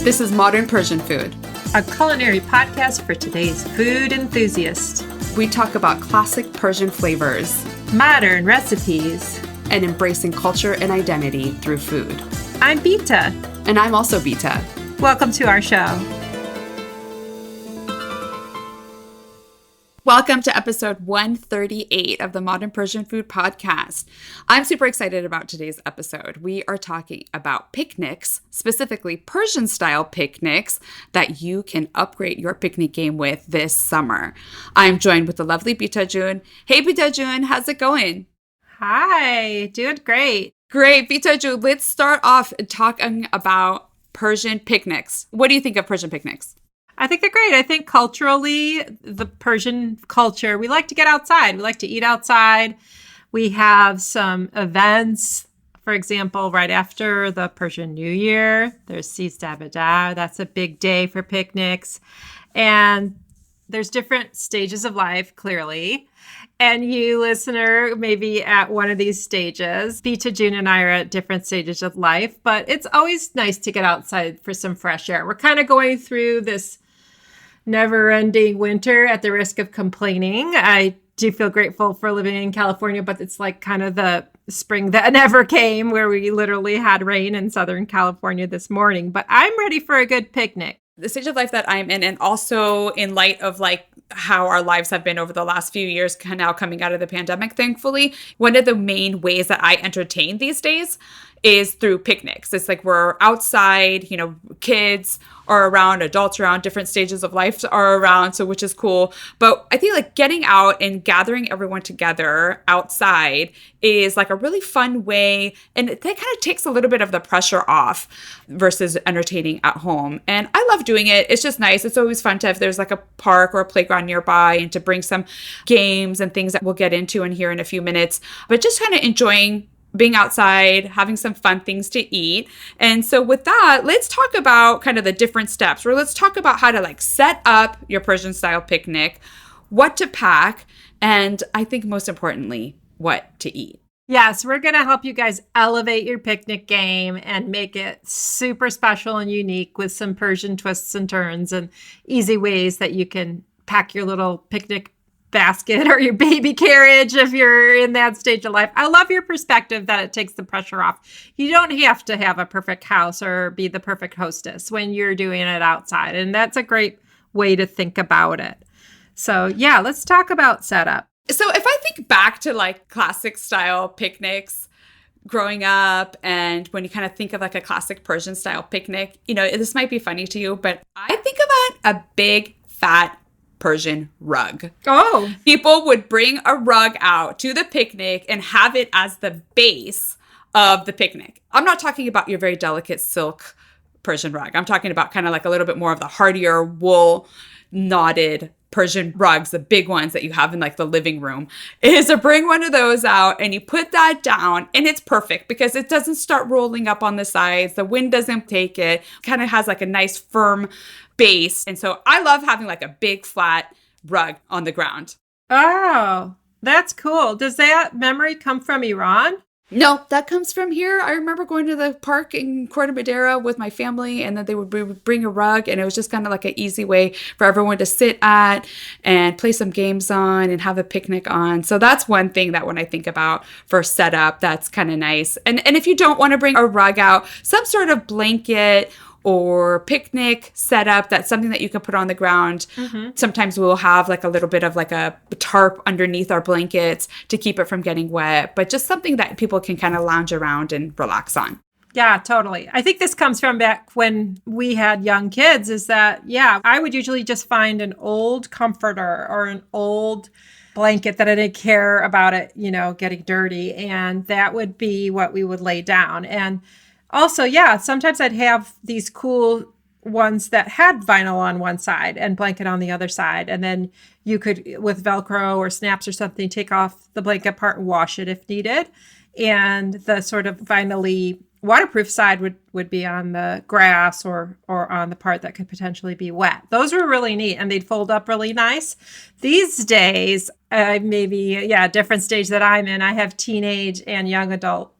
This is Modern Persian Food, a culinary podcast for today's food enthusiast. We talk about classic Persian flavors, modern recipes, and embracing culture and identity through food. I'm Bita. And I'm also Bita. Welcome to our show. Welcome to episode 138 of the Modern Persian Food Podcast. I'm super excited about today's episode. We are talking about picnics, specifically Persian-style picnics that you can upgrade your picnic game with this summer. I'm joined with the lovely Bita June. Hey, Bita June, how's it going? Hi, doing great. Great, Bita June. Let's start off talking about Persian picnics. What do you think of Persian picnics? I think they're great. I think culturally, the Persian culture, we like to get outside. We like to eat outside. We have some events. For example, right after the Persian New Year, there's sekanjabeen. That's a big day for picnics. And there's different stages of life, clearly. And you, listener, may be at one of these stages. Bita, June, and I are at different stages of life. But it's always nice to get outside for some fresh air. We're kind of going through this never-ending winter at the risk of complaining. I do feel grateful for living in California, but it's like kind of the spring that never came, where we literally had rain in Southern California this morning. But I'm ready for a good picnic. The stage of life that I'm in, and also in light of like how our lives have been over the last few years, now coming out of the pandemic, thankfully, one of the main ways that I entertain these days is through picnics. It's like we're outside, kids are around, adults are around, different stages of life are around, so which is cool. But I think like getting out and gathering everyone together outside is like a really fun way, and that kind of takes a little bit of the pressure off versus entertaining at home. And I love doing it. It's just nice. It's always fun to, if there's like a park or a playground nearby, and to bring some games and things that we'll get into in here in a few minutes, but just kind of enjoying being outside, having some fun things to eat. And so with that, let's talk about kind of the different steps, or let's talk about how to like set up your Persian style picnic, what to pack, and I think most importantly, what to eat. Yes, we're going to help you guys elevate your picnic game and make it super special and unique with some Persian twists and turns and easy ways that you can pack your little picnic basket or your baby carriage if you're in that stage of life. I love your perspective that it takes the pressure off. You don't have to have a perfect house or be the perfect hostess when you're doing it outside. And that's a great way to think about it. So yeah, let's talk about setup. So if I think back to like classic style picnics growing up, and when you kind of think of like a classic Persian style picnic, this might be funny to you, but I think about a big fat Persian rug. Oh. People would bring a rug out to the picnic and have it as the base of the picnic. I'm not talking about your very delicate silk Persian rug. I'm talking about kind of like a little bit more of the hardier wool knotted Persian rugs, the big ones that you have in like the living room, is to bring one of those out and you put that down, and it's perfect because it doesn't start rolling up on the sides. The wind doesn't take it. Kind of has like a nice firm base. And so I love having like a big flat rug on the ground. Oh, that's cool. Does that memory come from Iran? No, that comes from here. I remember going to the park in Corte Madera with my family, and then they would bring a rug, and it was just kind of like an easy way for everyone to sit at and play some games on and have a picnic on. So that's one thing that when I think about for setup, that's kind of nice. And if you don't want to bring a rug out, some sort of blanket or picnic setup, that's something that you can put on the ground. Mm-hmm. Sometimes we'll have like a little bit of like a tarp underneath our blankets to keep it from getting wet, but just something that people can kind of lounge around and relax on. Yeah, totally. I think this comes from back when we had young kids, is that, I would usually just find an old comforter or an old blanket that I didn't care about it, getting dirty. And that would be what we would lay down. And also, sometimes I'd have these cool ones that had vinyl on one side and blanket on the other side. And then you could, with Velcro or snaps or something, take off the blanket part and wash it if needed. And the sort of vinyl-y waterproof side would be on the grass or on the part that could potentially be wet. Those were really neat, and they'd fold up really nice. These days, maybe, different stage that I'm in, I have teenage and young adult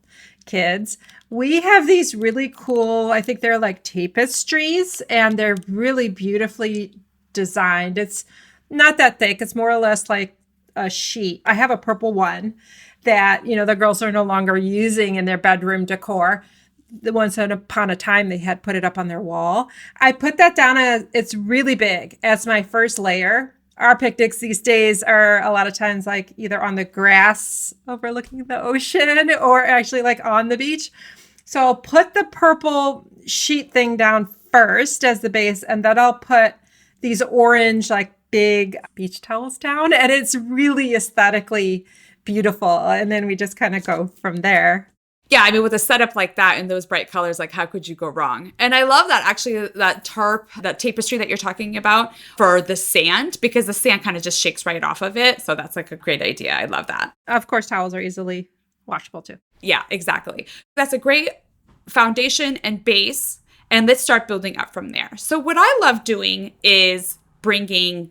kids. We have these really cool, I think they're like tapestries, and they're really beautifully designed. It's not that thick. It's more or less like a sheet. I have a purple one that, the girls are no longer using in their bedroom decor. The once upon a time they had put it up on their wall. I put that down it's really big as my first layer. Our picnics these days are a lot of times like either on the grass overlooking the ocean or actually like on the beach. So I'll put the purple sheet thing down first as the base, and then I'll put these orange like big beach towels down, and it's really aesthetically beautiful. And then we just kind of go from there. Yeah, I mean, with a setup like that and those bright colors, like how could you go wrong? And I love that actually, that tarp, that tapestry that you're talking about for the sand, because the sand kind of just shakes right off of it. So that's like a great idea. I love that. Of course, towels are easily washable too. Yeah, exactly. That's a great foundation and base. And let's start building up from there. So what I love doing is bringing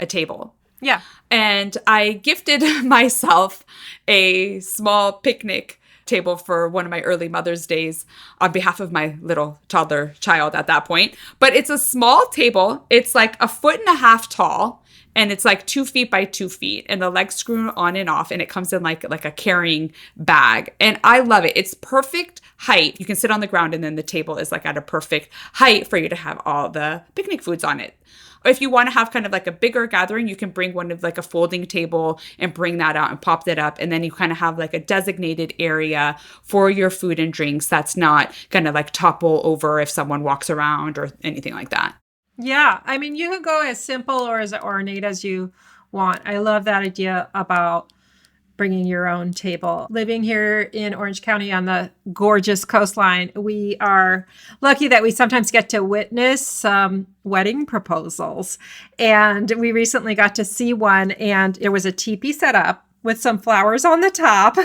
a table. Yeah. And I gifted myself a small picnic table for one of my early Mother's Days on behalf of my little toddler child at that point. But it's a small table. It's like 1.5 feet tall, and it's like 2 feet by 2 feet, and the legs screw on and off, and it comes in like a carrying bag. And I love it. It's perfect height. You can sit on the ground, and then the table is like at a perfect height for you to have all the picnic foods on it. If you want to have kind of like a bigger gathering, you can bring one of like a folding table and bring that out and pop that up. And then you kind of have like a designated area for your food and drinks that's not going to like topple over if someone walks around or anything like that. Yeah. I mean, you can go as simple or as ornate as you want. I love that idea about bringing your own table. Living here in Orange County on the gorgeous coastline, we are lucky that we sometimes get to witness some wedding proposals. And we recently got to see one, and it was a teepee set up with some flowers on the top,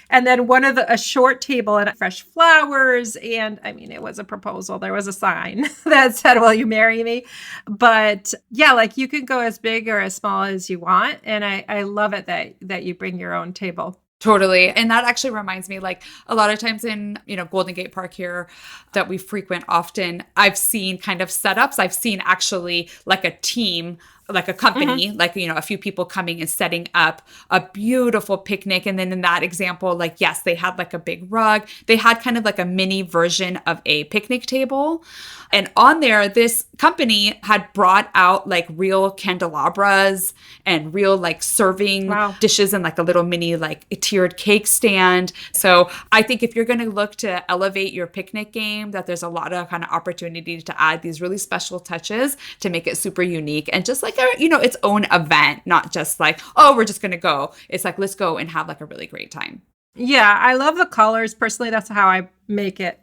and then a short table and fresh flowers. And I mean, it was a proposal. There was a sign that said, "Will you marry me?" But yeah, like you can go as big or as small as you want. And I love it that you bring your own table. Totally. And that actually reminds me, like a lot of times in, Golden Gate Park here that we frequent often, I've seen kind of setups. I've seen actually like a team, like a company, like, a few people coming and setting up a beautiful picnic. And then in that example, like, yes, they had like a big rug. They had kind of like a mini version of a picnic table. And on there, this company had brought out like real candelabras and real like serving dishes and like a little mini like tiered cake stand. So I think if you're going to look to elevate your picnic game, that there's a lot of kind of opportunity to add these really special touches to make it super unique and just like its own event, not just like, oh, we're just going to go. It's like, let's go and have like a really great time. Yeah, I love the colors. Personally, that's how I make it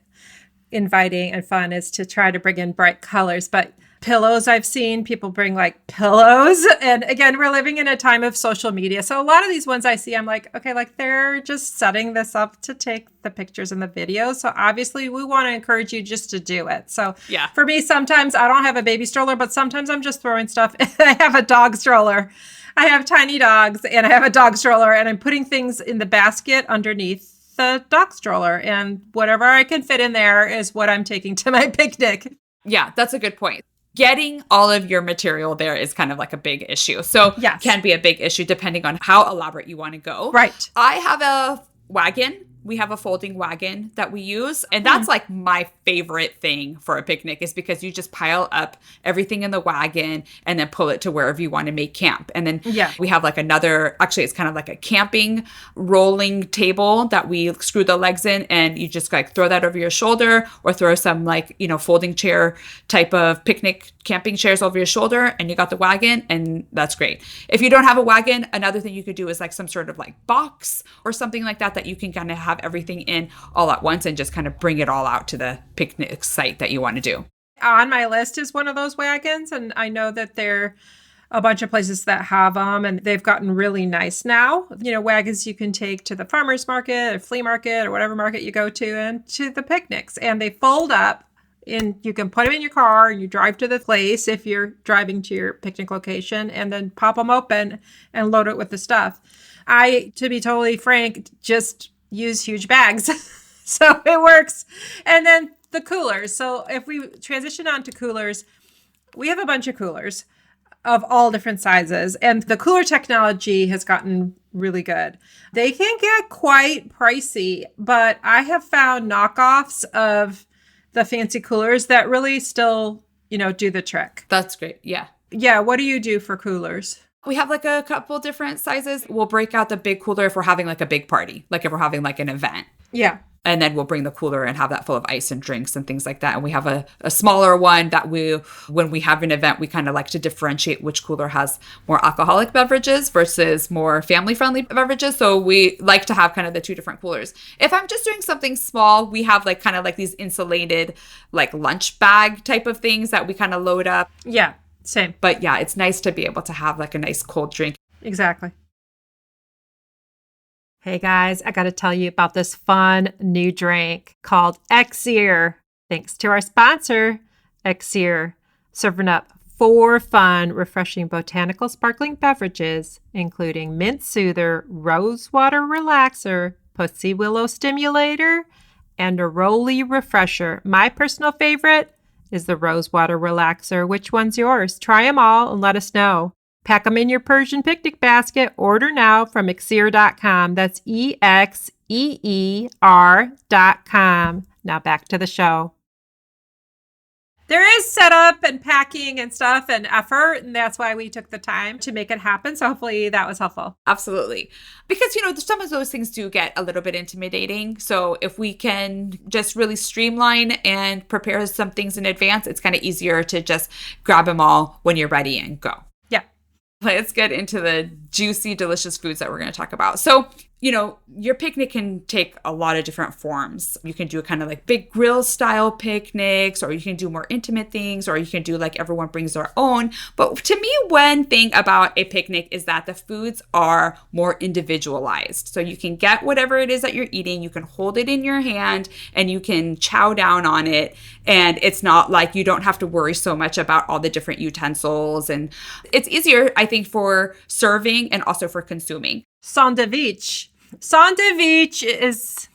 inviting and fun, is to try to bring in bright colors. But pillows, I've seen people bring like pillows. And again, we're living in a time of social media. So a lot of these ones I see, I'm like, okay, like they're just setting this up to take the pictures and the videos. So obviously we want to encourage you just to do it. So yeah, for me, sometimes I don't have a baby stroller, but sometimes I'm just throwing stuff. I have a dog stroller. I have tiny dogs and I have a dog stroller, and I'm putting things in the basket underneath the dog stroller, and whatever I can fit in there is what I'm taking to my picnic. Yeah, that's a good point. Getting all of your material there is kind of like a big issue. So yes, can be a big issue depending on how elaborate you want to go. Right. I have a wagon. We have a folding wagon that we use. And that's like my favorite thing for a picnic, is because you just pile up everything in the wagon and then pull it to wherever you want to make camp. And then we have like actually it's kind of like a camping rolling table that we screw the legs in, and you just like throw that over your shoulder or throw some like, folding chair type of picnic camping chairs over your shoulder, and you got the wagon, and that's great. If you don't have a wagon, another thing you could do is like some sort of like box or something like that you can kind of have everything in all at once and just kind of bring it all out to the picnic site that you want to do. On my list is one of those wagons, and I know that there are a bunch of places that have them, and they've gotten really nice now. Wagons you can take to the farmer's market or flea market or whatever market you go to, and to the picnics, and they fold up. And you can put them in your car, and you drive to the place if you're driving to your picnic location, and then pop them open and load it with the stuff. I, to be totally frank, just use huge bags. So it works. And then the coolers. So if we transition on to coolers, we have a bunch of coolers of all different sizes. And the cooler technology has gotten really good. They can get quite pricey, but I have found knockoffs of the fancy coolers that really still, do the trick. That's great. Yeah. Yeah. What do you do for coolers? We have like a couple different sizes. We'll break out the big cooler if we're having like a big party, like if we're having like an event. Yeah. And then we'll bring the cooler and have that full of ice and drinks and things like that. And we have a smaller one that when we have an event, we kind of like to differentiate which cooler has more alcoholic beverages versus more family-friendly beverages. So we like to have kind of the two different coolers. If I'm just doing something small, we have like kind of like these insulated like lunch bag type of things that we kind of load up. Yeah, same. But yeah, it's nice to be able to have like a nice cold drink. Exactly. Hey guys, I got to tell you about this fun new drink called Elixir. Thanks to our sponsor, Elixir, serving up 4 fun, refreshing botanical sparkling beverages, including mint soother, rose water relaxer, pussy willow stimulator, and a roly refresher. My personal favorite is the rose water relaxer. Which one's yours? Try them all and let us know. Pack them in your Persian picnic basket. Order now from Elixir.com. That's EXEER.com. Now back to the show. There is setup and packing and stuff and effort, and that's why we took the time to make it happen. So hopefully that was helpful. Absolutely. Because, some of those things do get a little bit intimidating. So if we can just really streamline and prepare some things in advance, it's kind of easier to just grab them all when you're ready and go. Yeah. Let's get into the juicy, delicious foods that we're going to talk about. So, your picnic can take a lot of different forms. You can do kind of like big grill style picnics, or you can do more intimate things, or you can do like everyone brings their own. But to me, one thing about a picnic is that the foods are more individualized. So you can get whatever it is that you're eating, you can hold it in your hand and you can chow down on it. And it's not like you don't have to worry so much about all the different utensils. And it's easier, I think, for serving and also for consuming. Sandwich. Sandwich is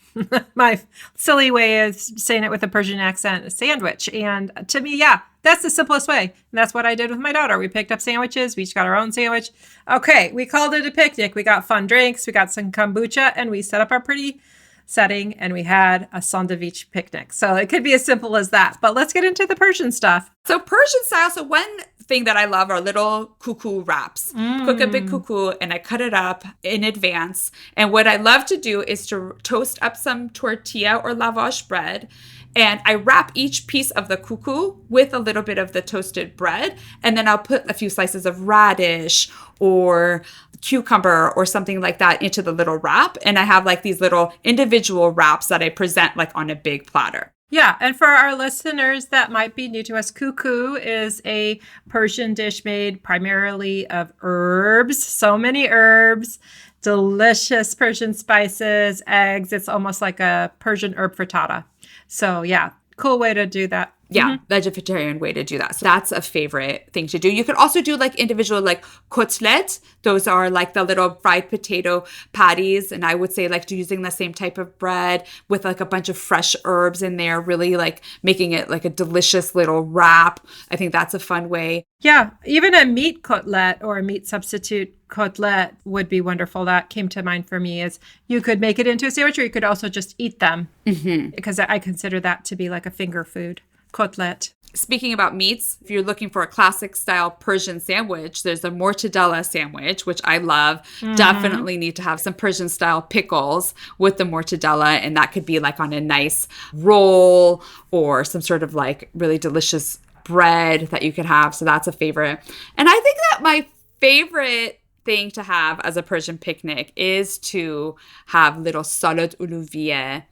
my silly way of saying it with a Persian accent, a sandwich. And to me, yeah, that's the simplest way. And that's what I did with my daughter. We picked up sandwiches. We each got our own sandwich. Okay, we called it a picnic. We got fun drinks. We got some kombucha, and we set up our pretty setting, and we had a sandwich picnic. So it could be as simple as that. But let's get into the Persian stuff. So Persian style. So one thing that I love are little kuku wraps. Cook a big kuku, and I cut it up in advance. And what I love to do is to toast up some tortilla or lavash bread. And I wrap each piece of the kuku with a little bit of the toasted bread. And then I'll put a few slices of radish or cucumber or something like that into the little wrap. And I have like these little individual wraps that I present like on a big platter. Yeah, and for our listeners that might be new to us, kuku is a Persian dish made primarily of herbs. So many herbs, delicious Persian spices, eggs. It's almost like a Persian herb frittata. So yeah, cool way to do that. Yeah, vegetarian way to do that. So that's a favorite thing to do. You could also do like individual like kotlet. Those are like the little fried potato patties. And I would say like using the same type of bread with like a bunch of fresh herbs in there, really like making it like a delicious little wrap. I think that's a fun way. Yeah, even a meat kotlet or a meat substitute kotlet would be wonderful. That came to mind for me is you could make it into a sandwich, or you could also just eat them because I consider that to be like a finger food. Kotlet. Speaking about meats, if you're looking for a classic style Persian sandwich, there's a mortadella sandwich, which I love. Definitely need to have some Persian style pickles with the mortadella. And that could be like on a nice roll or some sort of like really delicious bread that you could have. So that's a favorite. And I think that my favorite thing to have as a Persian picnic is to have little salad ooloovieh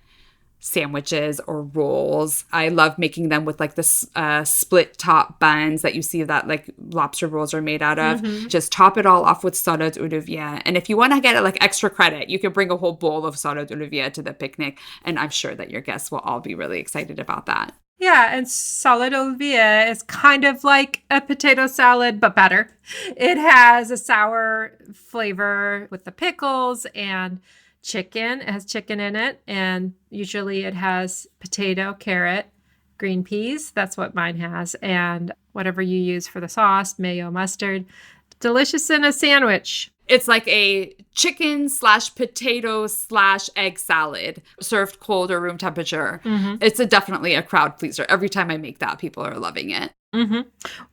sandwiches or rolls. I love making them with like this split top buns that you see that like lobster rolls are made out of. Just top it all off with salad ooloovieh. And if you want to get it like extra credit, you can bring a whole bowl of salad ooloovieh to the picnic. And I'm sure that your guests will all be really excited about that. Yeah, and salad ooloovieh is kind of like a potato salad, but better. It has a sour flavor with the pickles and chicken. It has chicken in it, and usually it has potato, carrot, green peas. That's what mine has. And whatever you use for the sauce, mayo, mustard. Delicious in a sandwich. It's like a chicken slash potato slash egg salad served cold or room temperature. It's definitely a crowd pleaser. Every time I make that, people are loving it.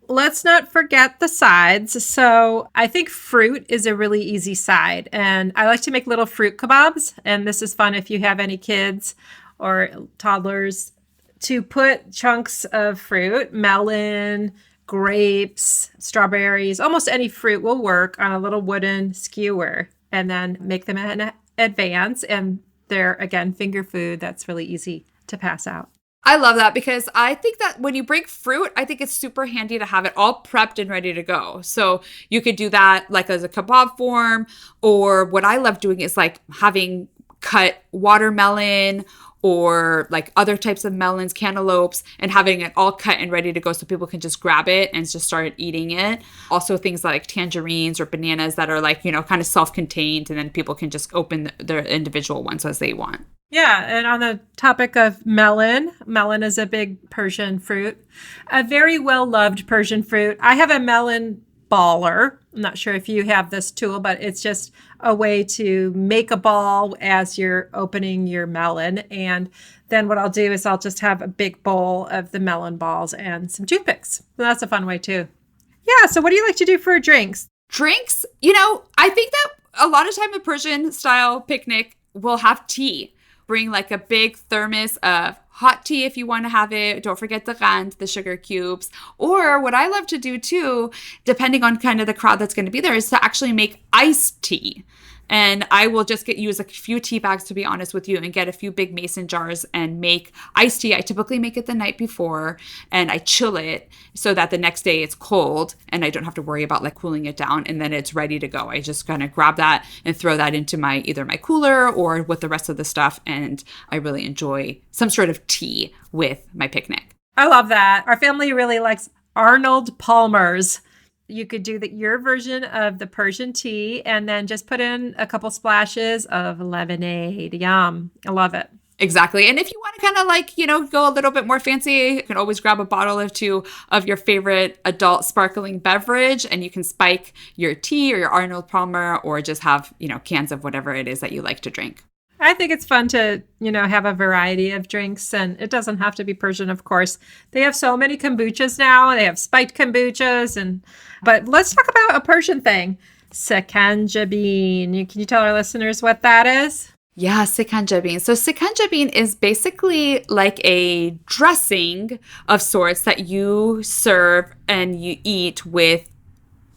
Let's not forget the sides. So I think fruit is a really easy side. And I like to make little fruit kebabs. And this is fun if you have any kids or toddlers, to put chunks of fruit, melon, grapes, strawberries, almost any fruit will work on a little wooden skewer, and then make them in advance. And they're, again, finger food that's really easy to pass out. I love that because I think that when you break fruit, I think it's super handy to have it all prepped and ready to go. So you could do that like as a kebab form, or what I love doing is like having cut watermelon or like other types of melons, cantaloupes, and having it all cut and ready to go so people can just grab it and just start eating it. Also things like tangerines or bananas that are like, kind of self-contained, and then people can just open their individual ones as they want. Yeah, and on the topic of melon is a big Persian fruit, a very well-loved Persian fruit. I have a melon baller. I'm not sure if you have this tool, but it's just a way to make a ball as you're opening your melon. And then what I'll do is I'll just have a big bowl of the melon balls and some toothpicks. So that's a fun way too. Yeah, so what do you like to do for drinks? Drinks, I think that a lot of time a Persian style picnic will have tea. Bring like a big thermos of hot tea if you want to have it. Don't forget the sugar cubes. Or what I love to do too, depending on kind of the crowd that's going to be there, is to actually make iced tea. And I will just use a few tea bags, to be honest with you, and get a few big mason jars and make iced tea. I typically make it the night before and I chill it so that the next day it's cold and I don't have to worry about like cooling it down, and then it's ready to go. I just kind of grab that and throw that into either my cooler or with the rest of the stuff. And I really enjoy some sort of tea with my picnic. I love that. Our family really likes Arnold Palmer's. You could do your version of the Persian tea and then just put in a couple splashes of lemonade. Yum. I love it. Exactly. And if you want to kind of like, go a little bit more fancy, you can always grab a bottle or two of your favorite adult sparkling beverage, and you can spike your tea or your Arnold Palmer, or just have, cans of whatever it is that you like to drink. I think it's fun to, have a variety of drinks, and it doesn't have to be Persian, of course. They have so many kombuchas now. They have spiked kombuchas, but let's talk about a Persian thing, sekanjabeen. Can you tell our listeners what that is? Yeah, sekanjabeen. So sekanjabeen is basically like a dressing of sorts that you serve and you eat with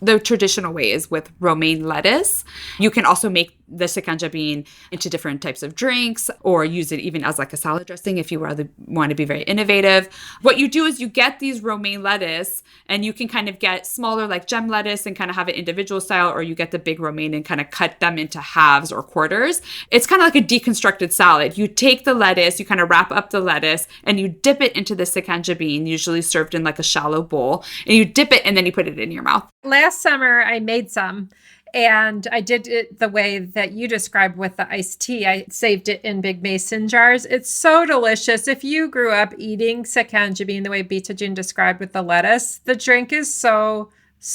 the traditional way is with romaine lettuce. You can also make the sekanjabeen into different types of drinks, or use it even as like a salad dressing if you want to be very innovative. What you do is you get these romaine lettuce, and you can kind of get smaller like gem lettuce and kind of have it individual style, or you get the big romaine and kind of cut them into halves or quarters. It's kind of like a deconstructed salad. You take the lettuce, you kind of wrap up the lettuce, and you dip it into the sekanjabeen, usually served in like a shallow bowl, and you dip it and then you put it in your mouth. Last summer, I made some. And I did it the way that you described with the iced tea. I saved it in big mason jars. It's so delicious. If you grew up eating sekanjabeen the way Bitajin described with the lettuce, the drink is so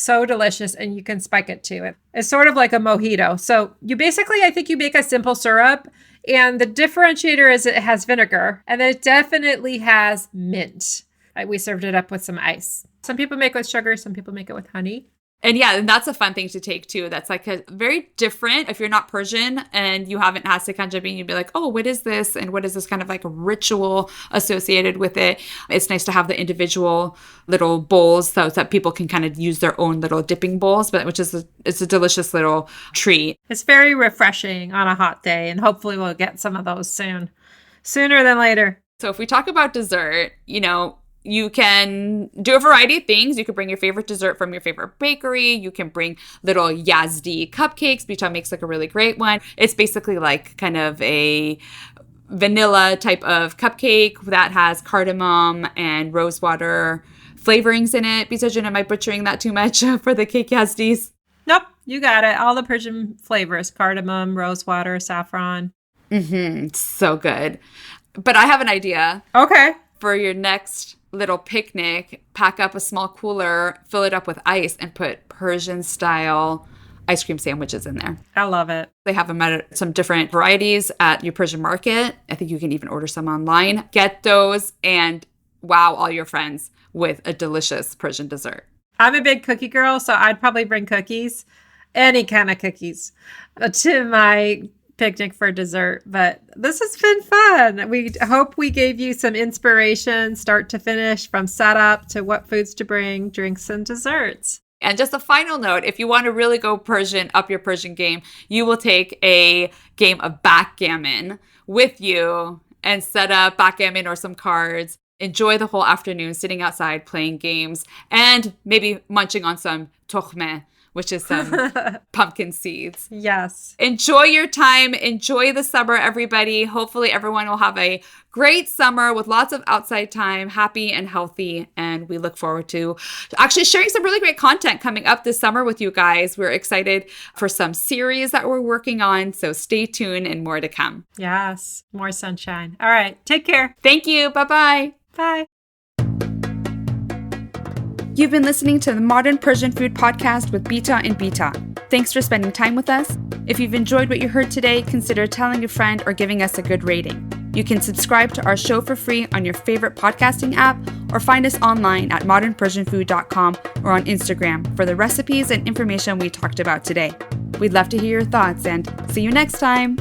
delicious, and you can spike it too. It's sort of like a mojito. So you basically, I think you make a simple syrup, and the differentiator is it has vinegar, and then it definitely has mint. We served it up with some ice. Some people make it with sugar. Some people make it with honey. And yeah, and that's a fun thing to take too. That's like a very different, if you're not Persian and you haven't had sekanjabeen, you'd be like, oh, what is this? And what is this kind of like ritual associated with it? It's nice to have the individual little bowls so that people can kind of use their own little dipping bowls, but it's a delicious little treat. It's very refreshing on a hot day, and hopefully we'll get some of those sooner than later. So if we talk about dessert, you can do a variety of things. You could bring your favorite dessert from your favorite bakery. You can bring little Yazdi cupcakes. Bita makes like a really great one. It's basically like kind of a vanilla type of cupcake that has cardamom and rosewater flavorings in it. Bitajin, am I butchering that too much for the cake Yazdis? Nope. You got it. All the Persian flavors, cardamom, rosewater, saffron. So good. But I have an idea. Okay. For your next little picnic, pack up a small cooler, fill it up with ice, and put Persian-style ice cream sandwiches in there. I love it. They have them at some different varieties at your Persian market. I think you can even order some online. Get those and wow all your friends with a delicious Persian dessert. I'm a big cookie girl, so I'd probably bring cookies, any kind of cookies, to my picnic for dessert. But this has been fun. We hope we gave you some inspiration, start to finish, from setup to what foods to bring, drinks, and desserts. And just a final note, if you want to really go Persian, up your Persian game, you will take a game of backgammon with you and set up backgammon or some cards. Enjoy the whole afternoon sitting outside playing games and maybe munching on some tokhmeh, which is some pumpkin seeds. Yes. Enjoy your time. Enjoy the summer, everybody. Hopefully everyone will have a great summer with lots of outside time, happy and healthy. And we look forward to actually sharing some really great content coming up this summer with you guys. We're excited for some series that we're working on. So stay tuned and more to come. Yes. More sunshine. All right. Take care. Thank you. Bye-bye. Bye. You've been listening to the Modern Persian Food Podcast with Bita and Bita. Thanks for spending time with us. If you've enjoyed what you heard today, consider telling a friend or giving us a good rating. You can subscribe to our show for free on your favorite podcasting app or find us online at modernpersianfood.com or on Instagram for the recipes and information we talked about today. We'd love to hear your thoughts and see you next time.